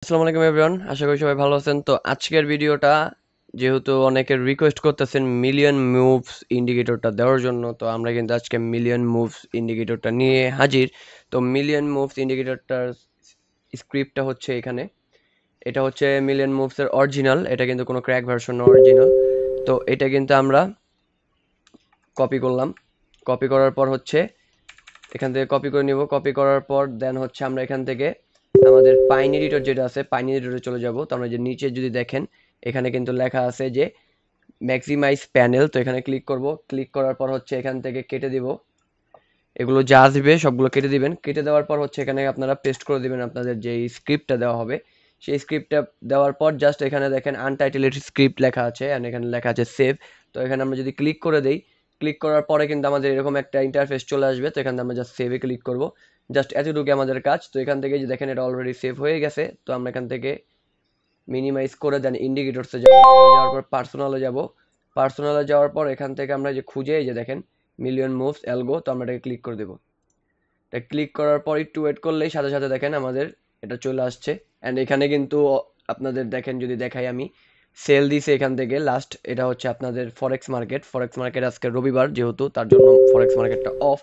আসসালামু আলাইকুম এভরিওয়ান, আশা করি সবাই ভালো আছেন। তো আজকের ভিডিওটা যেহেতু অনেকের রিকোয়েস্ট করতেছেন মিলিয়ন মুভস ইন্ডিকেটরটা দেওয়ার জন্য, তো আমরা কিন্তু আজকে মিলিয়ন মুভস ইন্ডিকেটরটা নিয়ে হাজির। তো মিলিয়ন মুভস ইন্ডিকেটরটার স্ক্রিপ্টটা হচ্ছে এখানে, এটা হচ্ছে মিলিয়ন মুভসের অরিজিনাল, এটা কিন্তু কোনো ক্র্যাক ভার্সন না, অরিজিনাল। তো এটা কিন্তু আমরা কপি করলাম, কপি করার পর হচ্ছে এখান থেকে কপি করে নিব। কপি করার পর দেন হচ্ছে আমরা এখান থেকে আমাদের পাইন এডিটর যেটা আছে পাইন এডিটরে চলে যাব। তো আমরা যে নিচে যদি দেখেন এখানে কিন্তু লেখা আছে যে ম্যাক্সিমাইজ প্যানেল, তো এখানে ক্লিক করব। ক্লিক করার পর হচ্ছে এখান থেকে কেটে দিব, এগুলো যা আসবে সবগুলো কেটে দিবেন। কেটে দেওয়ার পর হচ্ছে এখানে আপনারা পেস্ট করে দিবেন আপনাদের যে স্ক্রিপ্টটা দেওয়া হবে সেই স্ক্রিপ্টটা দেওয়ার পর জাস্ট এখানে দেখেন আনটাইটেলেড স্ক্রিপ্ট লেখা আছে এন্ড এখানে লেখা আছে সেভ। তো এখানে আমরা যদি ক্লিক করে দেই, ক্লিক করার পরে কিন্তু আমাদের এরকম একটা ইন্টারফেস চলে আসবে। তো এখানে আমরা জাস্ট সেভে ক্লিক করব, জাস্ট এতটুকু আমাদের কাজ। তো এখান থেকে যে দেখেন এটা অলরেডি সেভ হয়ে গেছে। তো আমরা এখান থেকে মিনিমাইজ করে দেন ইন্ডিকেটরসে যাব, যাওয়ার পর পার্সোনালে যাব। পার্সোনালে যাওয়ার পর এখান থেকে আমরা যে খুঁজে এই যে দেখেন মিলিয়ন মুভস অ্যালগো, তো আমরা এটাকে ক্লিক করে দেবো। এটা ক্লিক করার পর একটু ওয়েট করলেই সাথে সাথে দেখেন আমাদের এটা চলে আসছে। অ্যান্ড এখানে কিন্তু আপনাদের দেখেন যদি দেখাই আমি, সেল দিছে এখান থেকে লাস্ট। এটা হচ্ছে আপনাদের ফরেক্স মার্কেট। ফরেক্স মার্কেট আজকে রবিবার যেহেতু তার জন্য ফরেক্স মার্কেটটা অফ।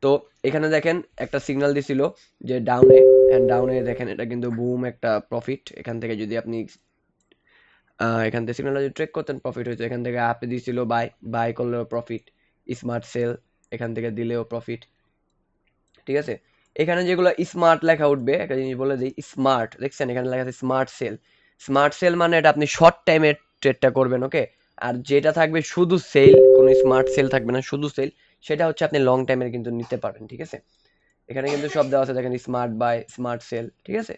তো এখানে দেখেন একটা সিগন্যাল দিছিল যে ডাউনে, অ্যান্ড ডাউনে দেখেন এটা কিন্তু বুম একটা প্রফিট। এখান থেকে যদি আপনি এখান থেকে সিগন্যালটা যদি ট্রেক করতেন প্রফিট হইতো। এখান থেকে আপে দিছিল বাই, বাই করলেও প্রফিট, স্মার্ট সেল এখান থেকে দিলেও প্রফিট। ঠিক আছে, এখানে যেগুলো স্মার্ট লেখা উঠবে একটা জিনিস বলে দিই, স্মার্ট দেখছেন এখানে লেখা আছে স্মার্ট সেল। স্মার্ট সেল মানে এটা আপনি শর্ট টাইমে ট্রেডটা করবেন, ওকে। আর যেটা থাকবে শুধু সেল, কোনো স্মার্ট সেল থাকবে না, শুধু সেল, সেটা হচ্ছে আপনি লং টাইমের কিন্তু নিতে পারেন। ঠিক আছে, এখানে কিন্তু সব দেওয়া আছে দেখেন, স্মার্ট বাই, স্মার্ট সেল। ঠিক আছে,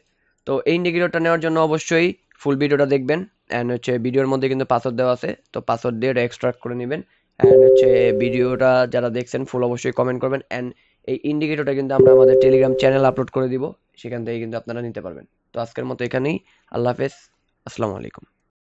তো এই ইন্ডিকেটরটা নেওয়ার জন্য অবশ্যই ফুল ভিডিওটা দেখবেন। অ্যান্ড হচ্ছে ভিডিওর মধ্যে কিন্তু পাসওয়ার্ড দেওয়া আছে, তো পাসওয়ার্ড দিয়ে এটা এক্সট্রাক্ট করে নেবেন। অ্যান্ড হচ্ছে ভিডিওটা যারা দেখছেন ফুল অবশ্যই কমেন্ট করবেন। অ্যান্ড এই ইন্ডিকেটরটা কিন্তু আমরা আমাদের টেলিগ্রাম চ্যানেল আপলোড করে দিব, সেখান থেকে কিন্তু আপনারা নিতে পারবেন। তো আজকের মতো এখানেই, আল্লাহ হাফেজ, আসসালামু আলাইকুম।